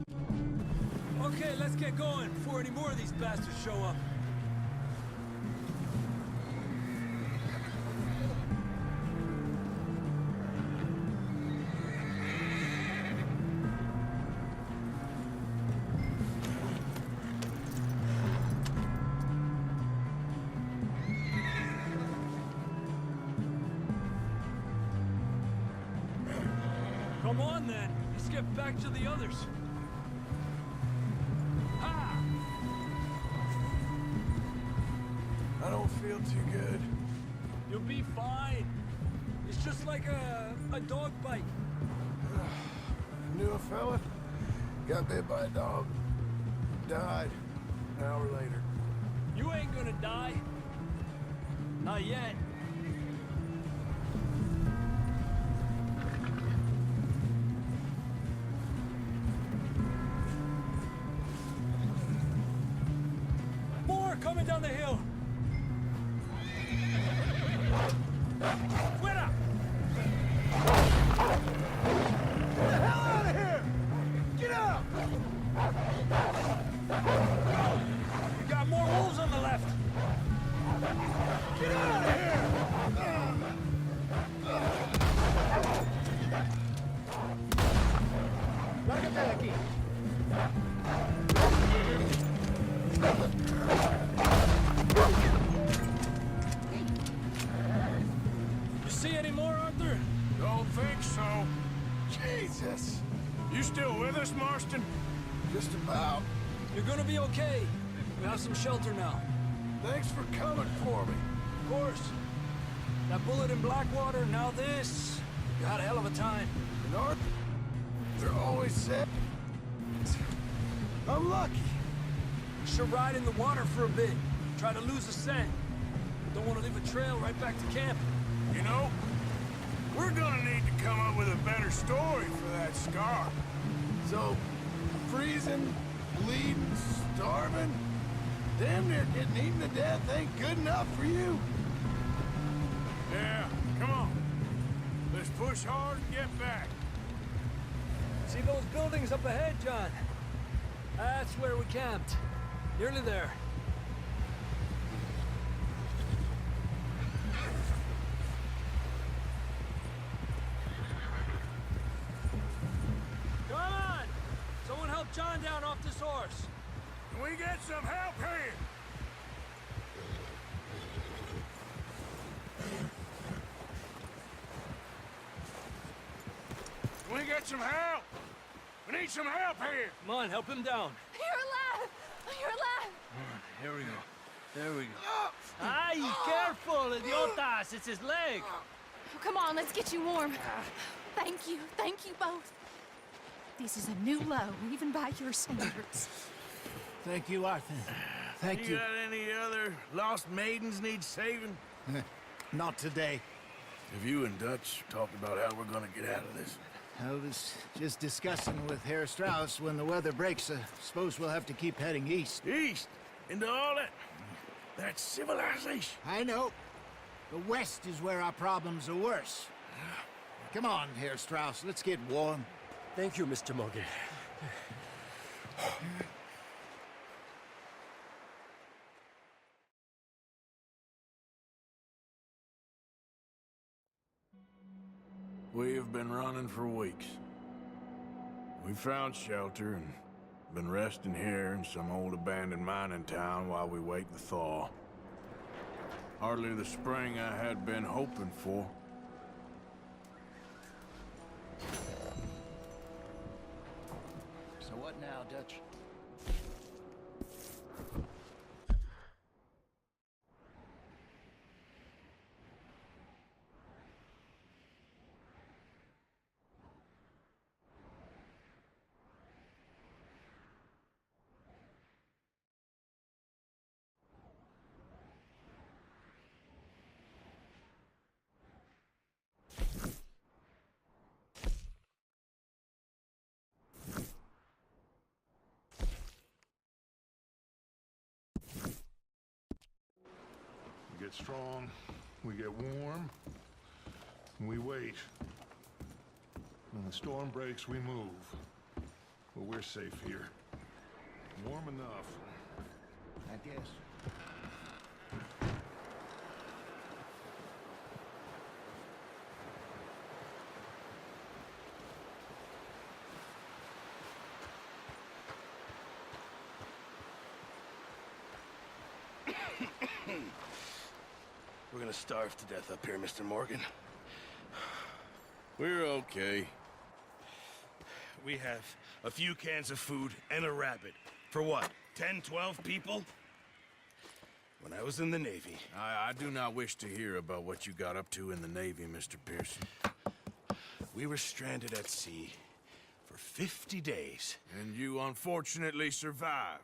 Okay, let's get going before any more of these bastards show up. Come on, then. Let's get back to the others. Ha! I don't feel too good. You'll be fine. It's just like a dog bite. Knew a fella, got bit by a dog, died an hour later. You ain't gonna die. Not yet. More coming down the hill. Fuera! Get the hell out of here! Get out! We got more wolves on the left. Get out of here! Lárgate de aquí. You see any more, Arthur? Don't think so. Jesus! You still with us, Marston? Just about. You're gonna be okay. We have some shelter now. Thanks for coming for me. Of course. That bullet in Blackwater, now this. You had a hell of a time. North, they're always said. I'm lucky. You should ride in the water for a bit. Try to lose the scent. Don't want to leave a trail right back to camp. You know, we're gonna need to come up with a better story for that scar. So, freezing, bleeding, starving, damn near getting eaten to death ain't good enough for you? Yeah, come on. Let's push hard and get back. See those buildings up ahead, John? That's where we camped. Nearly there. Come on! Someone help John down off this horse. Can we get some help here? Can we get some help? We need some help here. Come on, help him down. You're alive! You're alive! Here we go. There we go. Ay, careful, idiotas! It's his leg. Oh, come on, let's get you warm. Thank you both. This is a new low, even by your standards. Thank you, Arthur. Thank you. Got any other lost maidens need saving? Not today. Have you and Dutch talked about how we're gonna get out of this? I was just discussing with Herr Strauss when the weather breaks. Suppose we'll have to keep heading east. East? Into all that... That's civilization. I know. The west is where our problems are worse. Come on, Herr Strauss. Let's get warm. Thank you, Mr. Morgan. We've been running for weeks. We found shelter and been resting here in some old abandoned mining town while we wait the thaw. Hardly the spring I had been hoping for. So what now, Dutch? We get strong, we get warm, and we wait. When the storm breaks, we move. But we're safe here. Warm enough. I guess. We're gonna starve to death up here, Mr. Morgan. We're okay. We have a few cans of food and a rabbit. For what, 10, 12 people? When I was in the Navy... I do not wish to hear about what you got up to in the Navy, Mr. Pearson. We were stranded at sea for 50 days. And you unfortunately survived.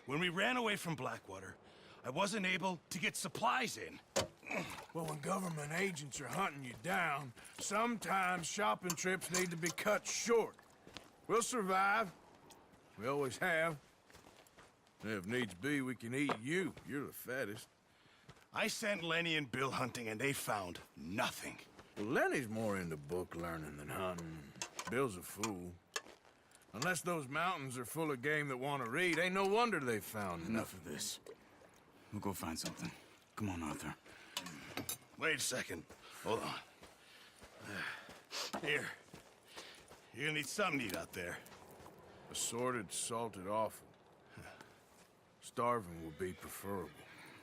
When we ran away from Blackwater, I wasn't able to get supplies in. Well, when government agents are hunting you down, sometimes shopping trips need to be cut short. We'll survive. We always have. If needs be, we can eat you. You're the fattest. I sent Lenny and Bill hunting, and they found nothing. Well, Lenny's more into book learning than hunting. Bill's a fool. Unless those mountains are full of game that want to read, ain't no wonder they found Enough of this. We'll go find something. Come on, Arthur. Wait a second. Hold on. Here. You're gonna need something to eat out there. Assorted, salted offal. Starving would be preferable.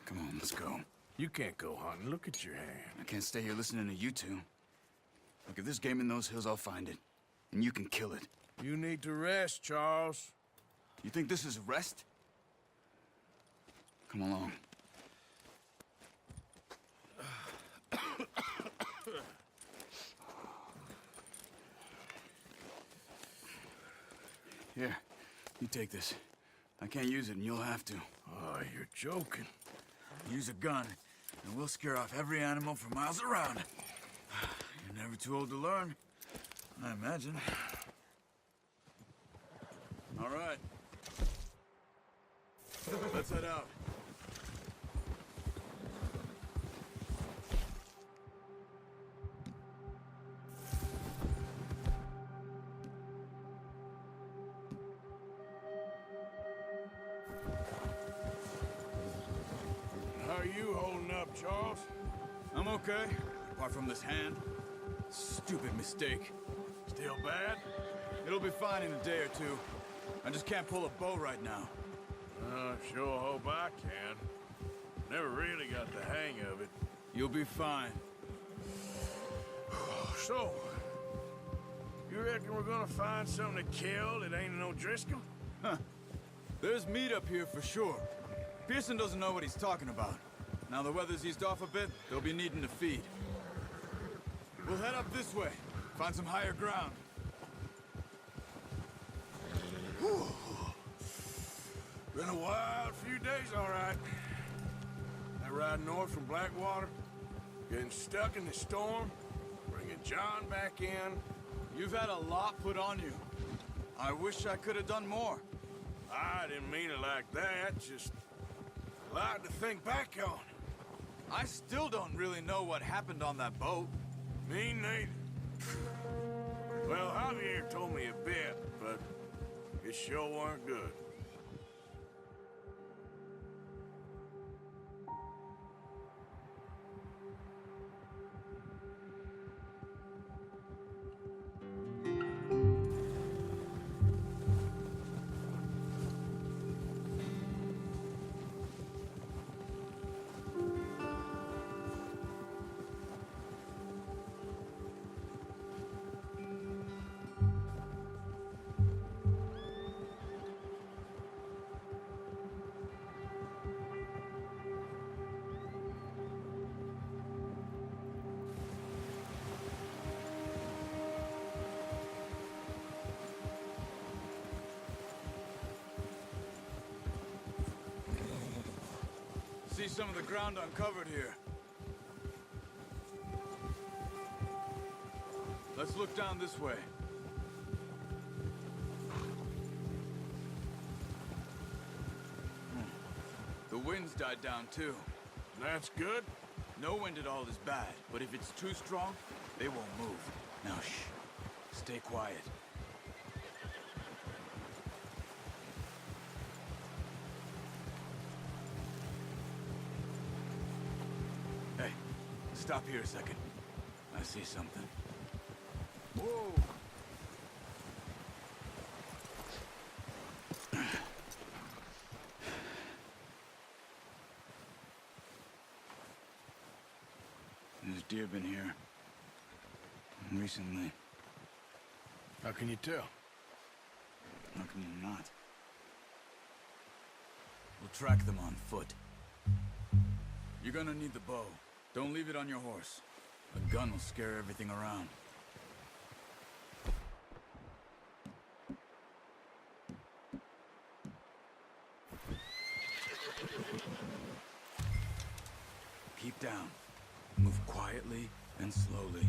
Come on, let's go. You can't go hunting. Look at your hand. I can't stay here listening to you two. Look, if there's game in those hills, I'll find it. And you can kill it. You need to rest, Charles. You think this is rest? Come along. Here, you take this. I can't use it, and you'll have to. Oh, you're joking. Use a gun, and we'll scare off every animal for miles around. You're never too old to learn, I imagine. All right. Let's head out. How are you holding up, Charles? I'm okay, apart from this hand. Stupid mistake. Still bad? It'll be fine in a day or two. I just can't pull a bow right now. Sure hope I can. Never really got the hang of it. You'll be fine. So, you reckon we're gonna find something to kill that ain't no Driscoll? Huh. There's meat up here for sure. Pearson doesn't know what he's talking about. Now the weather's eased off a bit, they'll be needing to feed. We'll head up this way, find some higher ground. Whew. Been a wild few days, all right. That ride north from Blackwater, getting stuck in the storm, bringing John back in. You've had a lot put on you. I wish I could have done more. I didn't mean it like that, just a lot to think back on. I still don't really know what happened on that boat. Me neither. Well, Javier told me a bit, but it sure weren't good. See some of the ground uncovered here. Let's look down this way. The wind's died down too. That's good. No wind at all is bad, but if it's too strong, they won't move. Now shh. Stay quiet. Stop here a second. I see something. Whoa! There's deer been here. Recently. How can you tell? How come you're not? We'll track them on foot. You're gonna need the bow. Don't leave it on your horse. A gun will scare everything around. Keep down. Move quietly and slowly.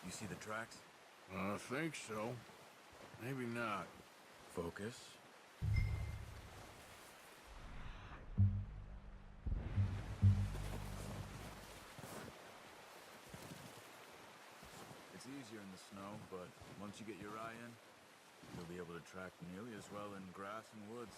You see the tracks? I think so. Maybe not. Focus. It's easier in the snow, but once you get your eye in, you'll be able to track nearly as well in grass and woods.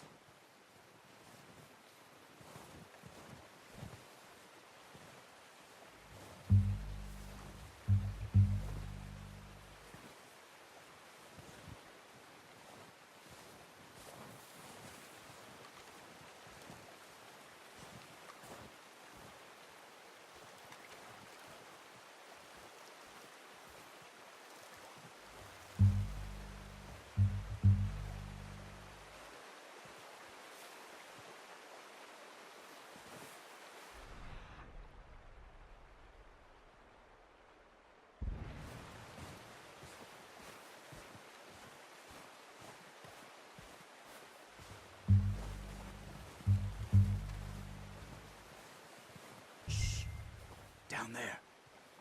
Down there.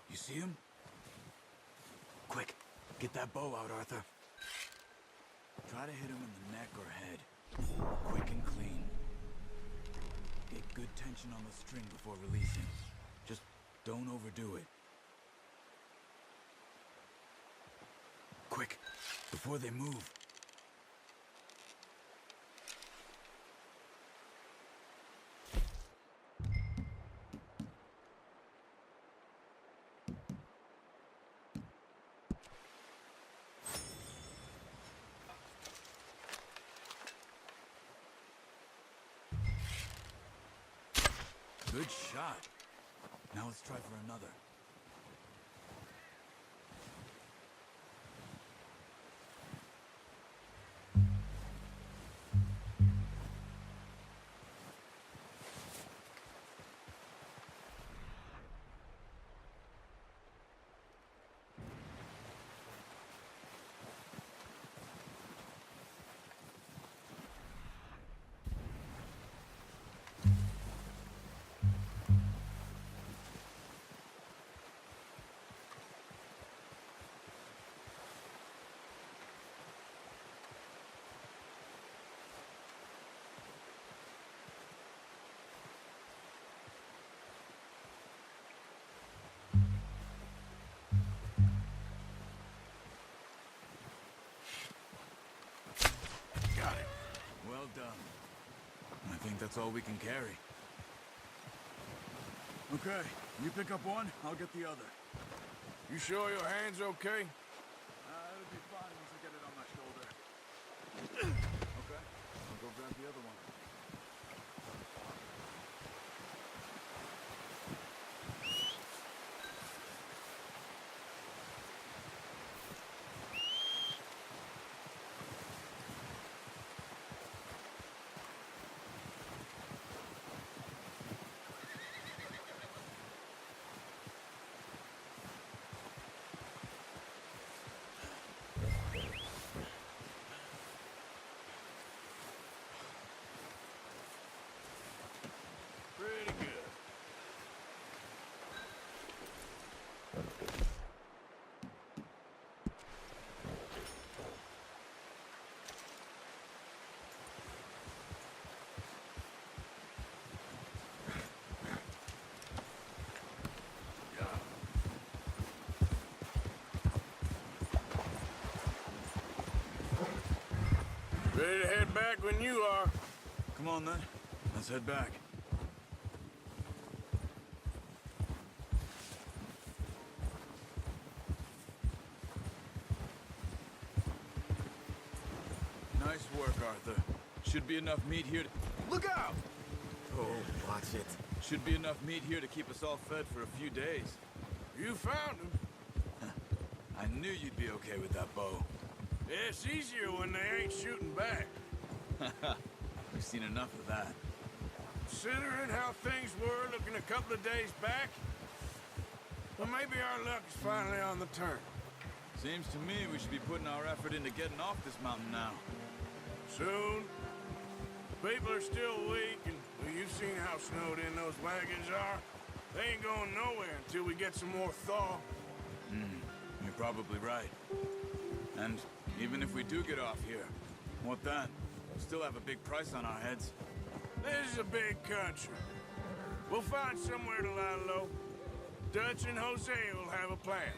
You see him? Quick, get that bow out, Arthur. Try to hit him in the neck or head. Quick and clean. Get good tension on the string before releasing. Just don't overdo it. Quick, before they move. Good shot. Now let's try for another. Well done. I think that's all we can carry. Okay, you pick up one, I'll get the other. You sure your hand's okay? It'll be fine once I get it on my shoulder. Okay, I'll go grab the other one. Ready to head back when you are. Come on, then. Let's head back. Nice work, Arthur. Should be enough meat here to... Look out! Oh, watch it. Should be enough meat here to keep us all fed for a few days. You found him. I knew you'd be okay with that bow. It's easier when they ain't shooting back. We've seen enough of that. Considering how things were looking a couple of days back, well, maybe our luck is finally on the turn. Seems to me we should be putting our effort into getting off this mountain now. Soon. People are still weak, and well, you've seen how snowed in those wagons are. They ain't going nowhere until we get some more thaw. You're probably right. And even if we do get off here, what then? We'll still have a big price on our heads. This is a big country. We'll find somewhere to lie low. Dutch and Jose will have a plan.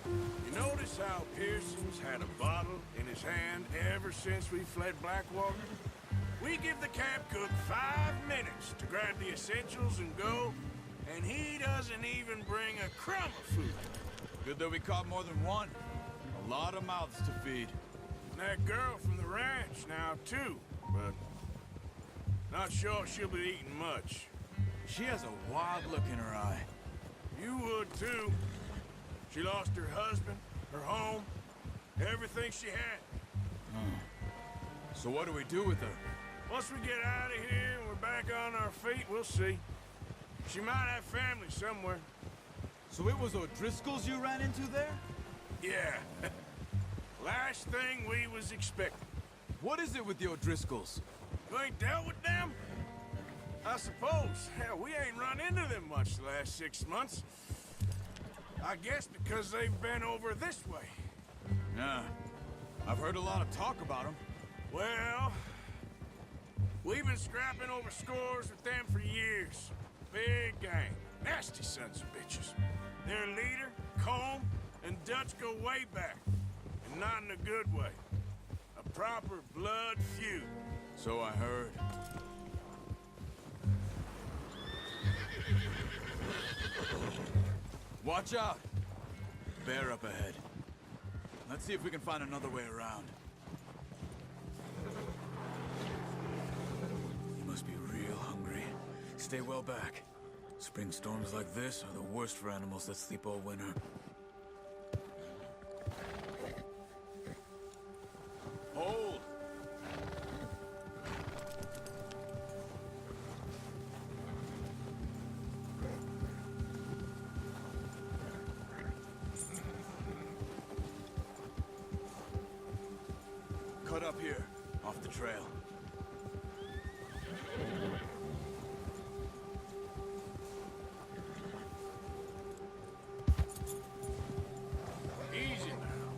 You notice how Pearson's had a bottle in his hand ever since we fled Blackwater? We give the camp cook 5 minutes to grab the essentials and go, and he doesn't even bring a crumb of food. Good that we caught more than one. A lot of mouths to feed. And that girl from the ranch now, too, but not sure she'll be eating much. She has a wild look in her eye. You would, too. She lost her husband, her home, everything she had. So what do we do with her? Once we get out of here and we're back on our feet, we'll see. She might have family somewhere. So it was O'Driscoll's you ran into there? Yeah. Last thing we was expecting. What is it with the O'Driscolls? You ain't dealt with them? I suppose. Hell, we ain't run into them much the last 6 months. I guess because they've been over this way. Yeah. I've heard a lot of talk about them. Well, we've been scrapping over scores with them for years. Big gang. Nasty sons of bitches. Their leader, Combe, and Dutch go way back. And not in a good way. A proper blood feud. So I heard. Watch out! Bear up ahead. Let's see if we can find another way around. You must be real hungry. Stay well back. Spring storms like this are the worst for animals that sleep all winter. Hold! Cut up here, off the trail. Easy now.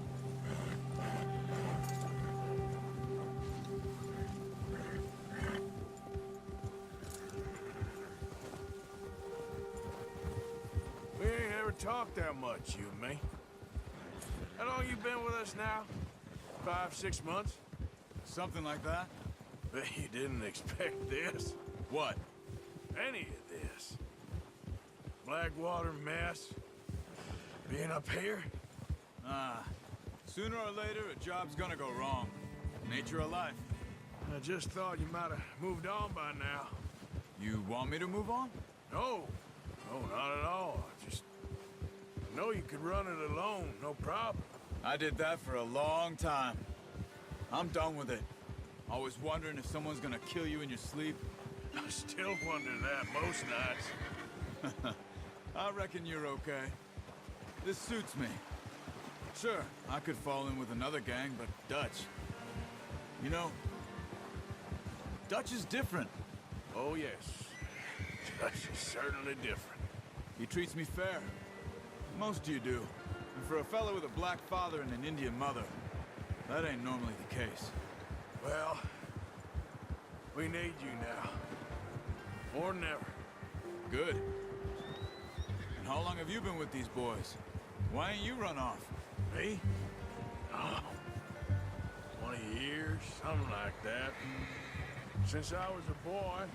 We ain't ever talked that much, you and me. How long you been with us now? 5, 6 months? Something like that? Bet you didn't expect this. What? Any of this. Blackwater mess. Being up here? Sooner or later, a job's gonna go wrong. Nature of life. I just thought you might have moved on by now. You want me to move on? No. No, not at all. I just know you could run it alone, no problem. I did that for a long time. I'm done with it. Always wondering if someone's gonna kill you in your sleep. I still wonder that most nights. I reckon you're okay. This suits me. Sure, I could fall in with another gang, but Dutch... You know, Dutch is different. Oh, yes. Dutch is certainly different. He treats me fair. Most of you do. And for a fellow with a black father and an Indian mother, that ain't normally the case. Well, we need you now. More than ever. Good. And how long have you been with these boys? Why ain't you run off? Me? Oh, 20 years, something like that. Since I was a boy.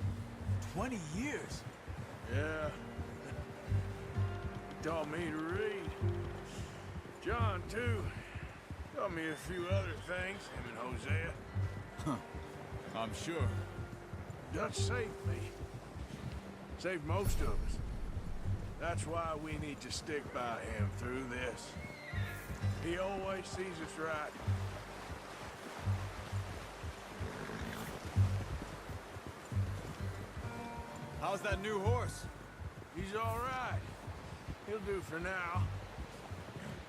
20 years? Yeah. He taught me to read. John, too. Taught me a few other things, him and Hosea. I'm sure. Dutch saved me. Saved most of us. That's why we need to stick by him through this. He always sees us right. How's that new horse? He's all right. He'll do for now.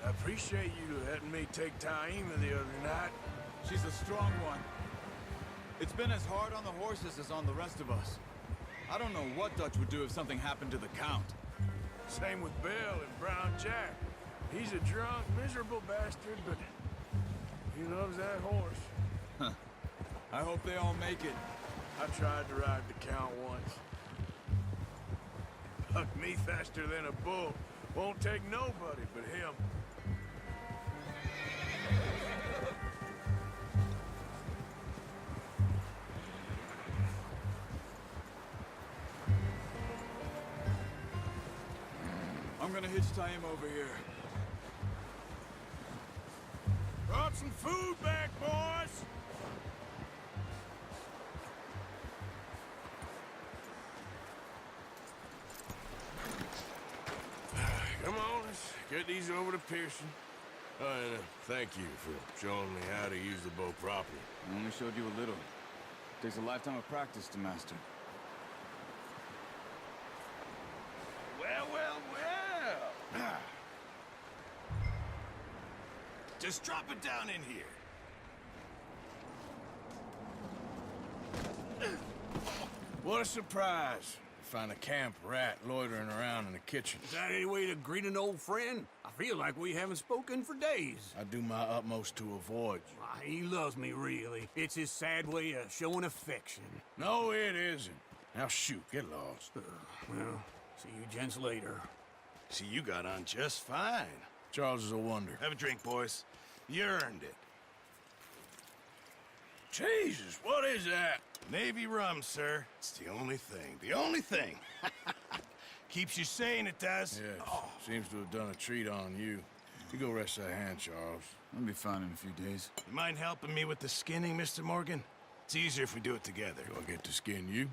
I appreciate you letting me take Taima the other night. She's a strong one. It's been as hard on the horses as on the rest of us. I don't know what Dutch would do if something happened to the Count. Same with Bill and Brown Jack. He's a drunk, miserable bastard, but he loves that horse. I hope they all make it. I tried to ride the Count once. Bucked me faster than a bull. Won't take nobody but him. I'm gonna hitch tie him over here. Brought some food back, boys! Come on, let's get these over to Pearson. And thank you for showing me how to use the bow properly. I only showed you a little. Takes a lifetime of practice to master. Well, well, well! Just drop it down in here. What a surprise. Find a camp rat loitering around in the kitchen. Is that any way to greet an old friend? I feel like we haven't spoken for days. I do my utmost to avoid you. Why, he loves me, really. It's his sad way of showing affection. No, it isn't. Now shoot, get lost. Well, see you gents later. See, you got on just fine. Charles is a wonder. Have a drink, boys. You earned it. Jesus, what is that? Navy rum, sir. It's the only thing. The only thing. Keeps you sane, it does. Yes, seems to have done a treat on you. You go rest that hand, Charles. I'll be fine in a few days. You mind helping me with the skinning, Mr. Morgan? It's easier if we do it together. Do I get to skin you?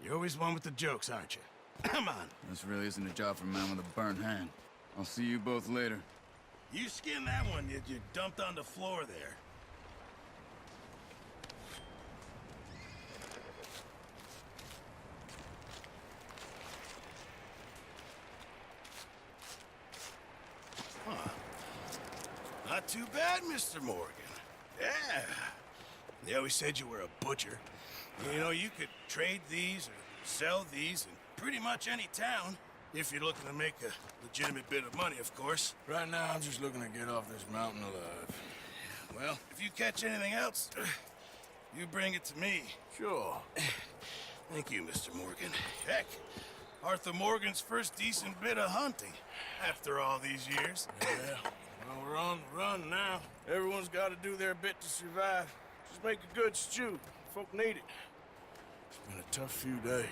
You're always one with the jokes, aren't you? Come on. This really isn't a job for a man with a burnt hand. I'll see you both later. You skin that one you dumped on the floor there. Huh. Not too bad, Mr. Morgan. Yeah. They always said you were a butcher. You know, you could trade these or sell these in pretty much any town. If you're looking to make a legitimate bit of money, of course. Right now, I'm just looking to get off this mountain alive. Well, if you catch anything else, you bring it to me. Sure. Thank you, Mr. Morgan. Heck, Arthur Morgan's first decent bit of hunting after all these years. Yeah, well, we're on the run now. Everyone's got to do their bit to survive. Just make a good stew. Folk need it. It's been a tough few days.